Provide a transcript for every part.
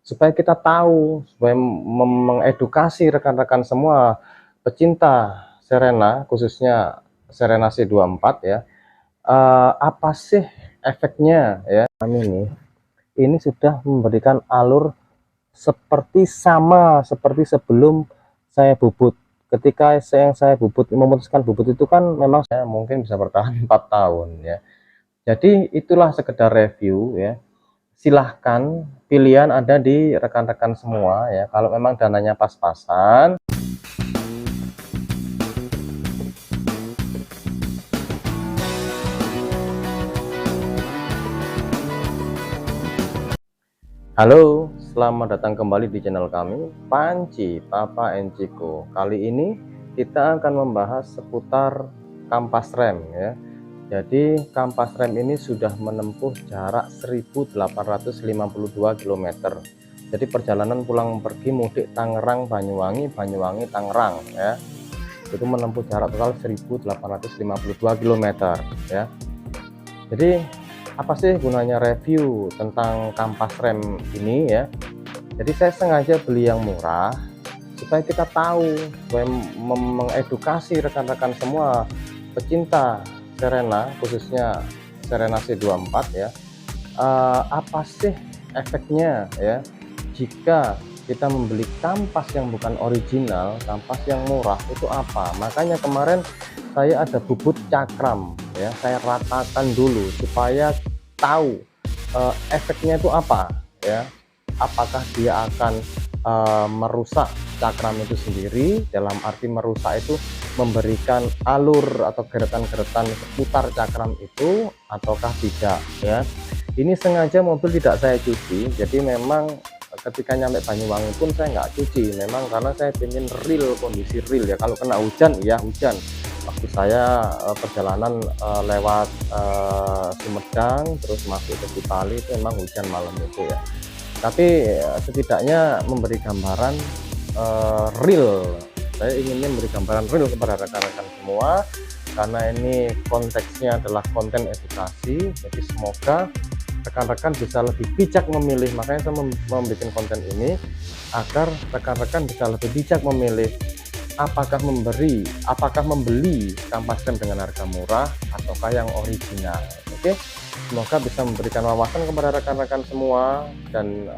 supaya kita tahu, supaya mengedukasi rekan-rekan semua pecinta Serena, khususnya Serena C24 ya. Apa sih efeknya ya? Ini sudah memberikan alur seperti sama seperti sebelum saya bubut. Ketika saya bubut, memutuskan bubut itu kan memang saya mungkin bisa bertahan 4 tahun ya. Jadi itulah sekedar review ya. Silahkan, pilihan ada di rekan-rekan semua ya. Kalau memang dananya pas-pasan, halo, selamat datang kembali di channel kami, Panci Papa Enciko. Kali ini kita akan membahas seputar kampas rem ya. Jadi kampas rem ini sudah menempuh jarak 1852 km. Jadi perjalanan pulang pergi mudik Tangerang Banyuwangi, Banyuwangi Tangerang ya. Itu menempuh jarak total 1852 km ya. Jadi apa sih gunanya review tentang kampas rem ini ya? Jadi saya sengaja beli yang murah supaya kita tahu, supaya mengedukasi rekan-rekan semua pecinta Serena, khususnya Serena C24 ya. Apa sih efeknya ya jika kita membeli kampas yang bukan original, kampas yang murah itu apa? Makanya kemarin saya ada bubut cakram ya, saya ratakan dulu supaya tahu efeknya itu apa ya, apakah dia akan merusak cakram itu sendiri, dalam arti merusak itu memberikan alur atau geretan-geretan seputar cakram itu ataukah tidak ya. Ini sengaja mobil tidak saya cuci, jadi memang ketika nyampe Banyuwangi pun saya nggak cuci, memang karena saya ingin real, kondisi real ya. Kalau kena hujan ya hujan. Waktu saya perjalanan lewat Sumedang terus masuk ke Cipali itu memang hujan malam itu ya, tapi setidaknya memberi gambaran real. Saya inginnya memberi gambaran real kepada rekan-rekan semua karena ini konteksnya adalah konten edukasi, jadi semoga rekan-rekan bisa lebih bijak memilih. Makanya saya membuat konten ini agar rekan-rekan bisa lebih bijak memilih apakah membeli kampas rem dengan harga murah ataukah yang original. Oke, semoga bisa memberikan wawasan kepada rekan-rekan semua dan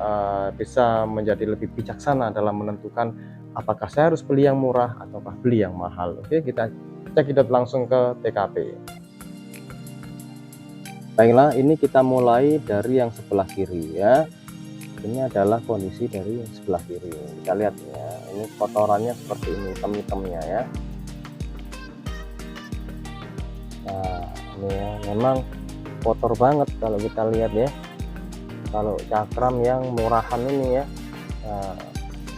bisa menjadi lebih bijaksana dalam menentukan apakah saya harus beli yang murah ataukah beli yang mahal. Oke, kita cekidot langsung ke TKP. Baiklah, ini kita mulai dari yang sebelah kiri ya. Ini adalah kondisi dari yang sebelah kiri. Kita lihat ya, ini kotorannya seperti ini, hitam-hitamnya ya. Nah, ini ya, memang kotor banget kalau kita lihat ya. Kalau cakram yang murahan ini ya. Nah,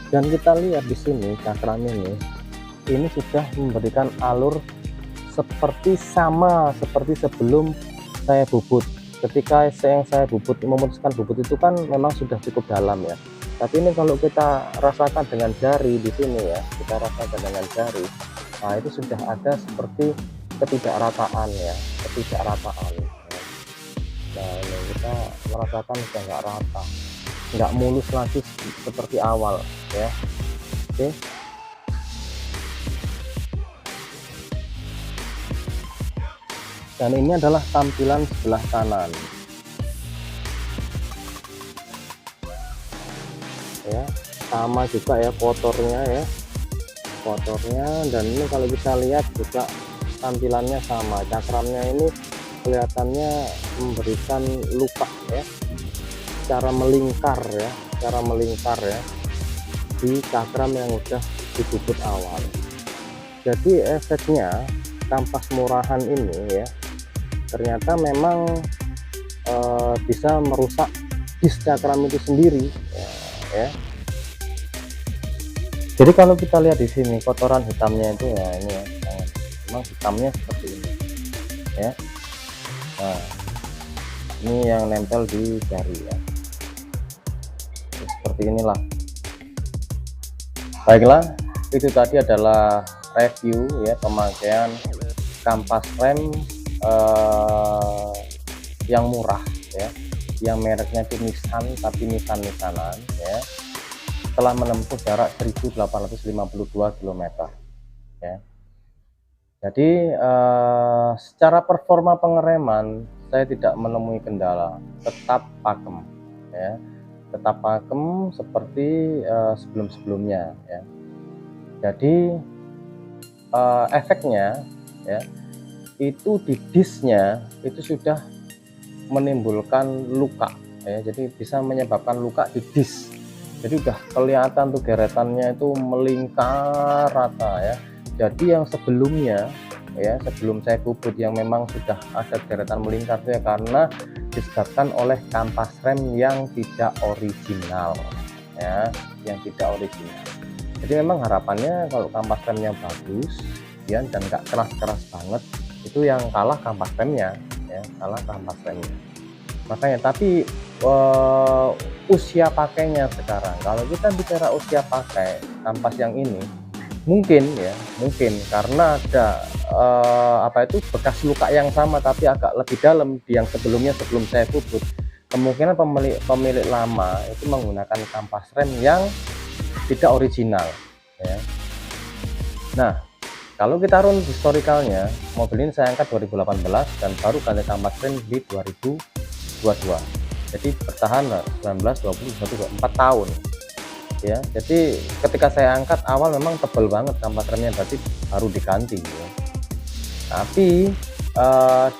dan kita lihat di sini cakram ini sudah memberikan alur seperti sama seperti sebelum saya bubut. Ketika saya bubut, memutuskan bubut itu kan memang sudah cukup dalam ya. Tapi ini kalau kita rasakan dengan jari di sini ya, kita rasakan dengan jari, nah itu sudah ada seperti ketidakrataan ya, ketidakrataan. Nah ini kita merasakan sudah nggak rata, nggak mulus lagi seperti awal ya. Oke. Dan ini adalah tampilan sebelah kanan ya, sama juga ya kotornya ya, dan ini kalau kita lihat juga tampilannya sama, cakramnya ini kelihatannya memberikan luka ya, cara melingkar ya di cakram yang udah dibubut awal. Jadi efeknya kampas murahan ini ya ternyata memang bisa merusak dis cakram itu sendiri ya. Jadi kalau kita lihat di sini kotoran hitamnya itu ya, ini ya, memang hitamnya seperti ini ya. Nah, ini yang nempel di jari ya, seperti inilah. Baiklah, itu tadi adalah review ya pemakaian kampas rem yang murah ya, yang mereknya itu Nissan, tapi Nissan-Nissanan ya, setelah menempuh jarak 1852 km ya. Jadi secara performa pengereman saya tidak menemui kendala, tetap pakem ya, tetap pakem seperti sebelum-sebelumnya ya. Jadi efeknya ya, itu di disnya itu sudah menimbulkan luka ya, jadi bisa menyebabkan luka di dis. Jadi udah kelihatan tuh geretannya itu melingkar rata ya. Jadi yang sebelumnya ya, sebelum saya bubut yang memang sudah ada geretan melingkar itu ya karena disebabkan oleh kampas rem yang tidak original ya, yang tidak original. Jadi memang harapannya kalau kampas remnya bagus ya, dan nggak keras-keras banget, itu yang kalah kampas remnya ya, kalah kampas remnya. Makanya tapi usia pakainya sekarang, kalau kita bicara usia pakai kampas yang ini, mungkin ya, mungkin karena ada apa itu bekas luka yang sama tapi agak lebih dalam di yang sebelumnya sebelum saya bubut, kemungkinan pemilik lama itu menggunakan kampas rem yang tidak original ya. Nah, kalau kita run historikalnya, mobil ini saya angkat 2018 dan baru ganti kampas rem di 2022. Jadi bertahan 19, 20, 21, 4 tahun ya. Jadi ketika saya angkat awal memang tebal banget kampas remnya, berarti baru diganti ya. Tapi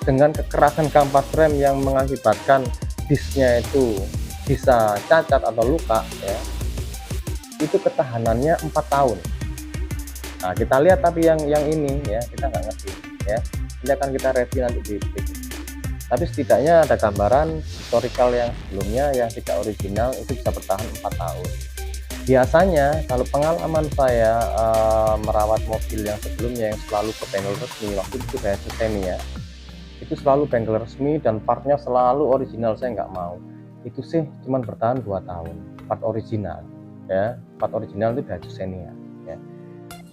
dengan kekerasan kampas rem yang mengakibatkan disnya itu bisa cacat atau luka ya, itu ketahanannya 4 tahun. Nah kita lihat, tapi yang ini ya kita nggak ngerti ya, ini akan kita review nanti di video. Tapi setidaknya ada gambaran historical yang sebelumnya yang tidak original itu bisa bertahan 4 tahun. Biasanya kalau pengalaman saya merawat mobil yang sebelumnya yang selalu ke bengkel resmi, waktu itu Daihatsu Xenia, itu selalu bengkel resmi dan partnya selalu original, saya nggak mau. Itu sih cuman bertahan 2 tahun part original ya, part original itu Daihatsu Xenia ya.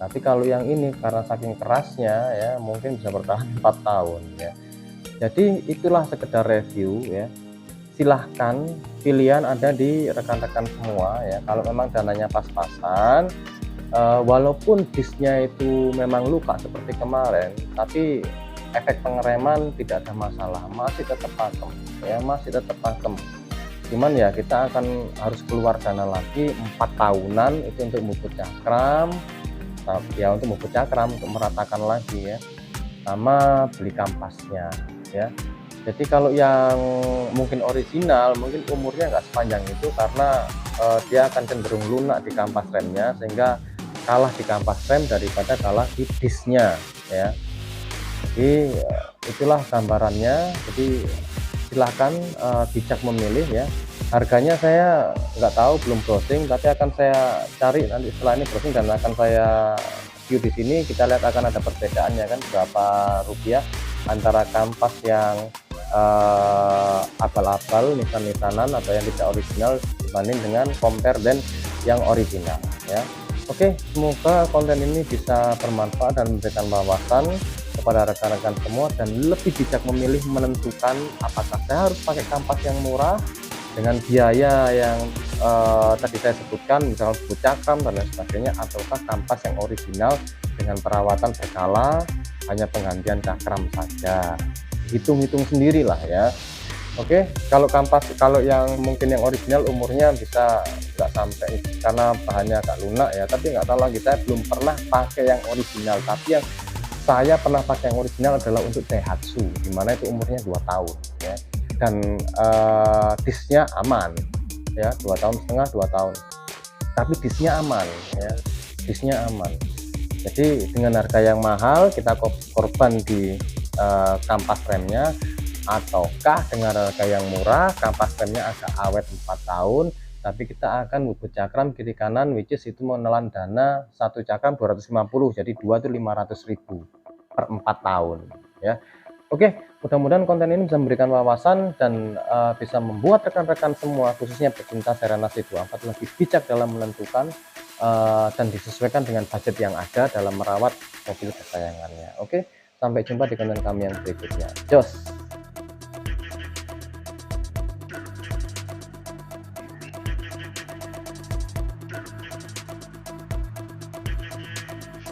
Tapi kalau yang ini karena saking kerasnya ya, mungkin bisa bertahan 4 tahun ya. Jadi itulah sekedar review ya. Silahkan pilihan ada di rekan-rekan semua ya. Kalau memang dananya pas-pasan, walaupun disnya itu memang luka seperti kemarin, tapi efek pengereman tidak ada masalah, masih tetap pakem ya, masih tetap pakem. Cuman ya kita akan harus keluar dana lagi 4 tahunan itu untuk bubut cakram ya, untuk bubut cakram, untuk meratakan lagi ya, sama beli kampasnya ya. Jadi kalau yang mungkin original mungkin umurnya nggak sepanjang itu karena dia akan cenderung lunak di kampas remnya, sehingga kalah di kampas rem daripada kalah di disnya ya. Jadi itulah gambarannya. Jadi silahkan bijak memilih ya. Harganya saya nggak tahu, belum browsing, tapi akan saya cari nanti setelah ini browsing dan akan saya view di sini. Kita lihat akan ada perbedaannya kan, berapa rupiah antara kampas yang abal-abal Nissan-Nissanan atau yang tidak original dibanding dengan compare dan yang original ya. Oke, semoga konten ini bisa bermanfaat dan memberikan wawasan kepada rekan-rekan semua dan lebih bijak memilih menentukan apakah saya harus pakai kampas yang murah dengan biaya yang tadi saya sebutkan, misalnya bubut cakram dan lain sebagainya, ataukah kampas yang original dengan perawatan berkala, hanya penggantian cakram saja. Hitung-hitung sendirilah ya. Oke, kalau kampas, kalau yang mungkin yang original umurnya bisa nggak sampai karena bahannya agak lunak ya, tapi nggak tahu lagi, saya belum pernah pakai yang original. Tapi yang saya pernah pakai yang original adalah untuk Daihatsu, dimana itu umurnya 2 tahun ya, dan disnya aman ya, 2,5 tahun 2 tahun, tapi disnya aman ya, disnya aman. Jadi dengan harga yang mahal kita korban di kampas remnya, ataukah dengan harga yang murah kampas remnya agak awet 4 tahun tapi kita akan bubut cakram kiri kanan, which is itu menelan dana satu cakram 250, jadi 2 itu 500.000 per 4 tahun ya. Oke, mudah-mudahan konten ini bisa memberikan wawasan dan bisa membuat rekan-rekan semua khususnya pecinta Serena C24 lebih bijak dalam menentukan dan disesuaikan dengan budget yang ada dalam merawat mobil kesayangannya. Oke, sampai jumpa di konten kami yang berikutnya. Jos.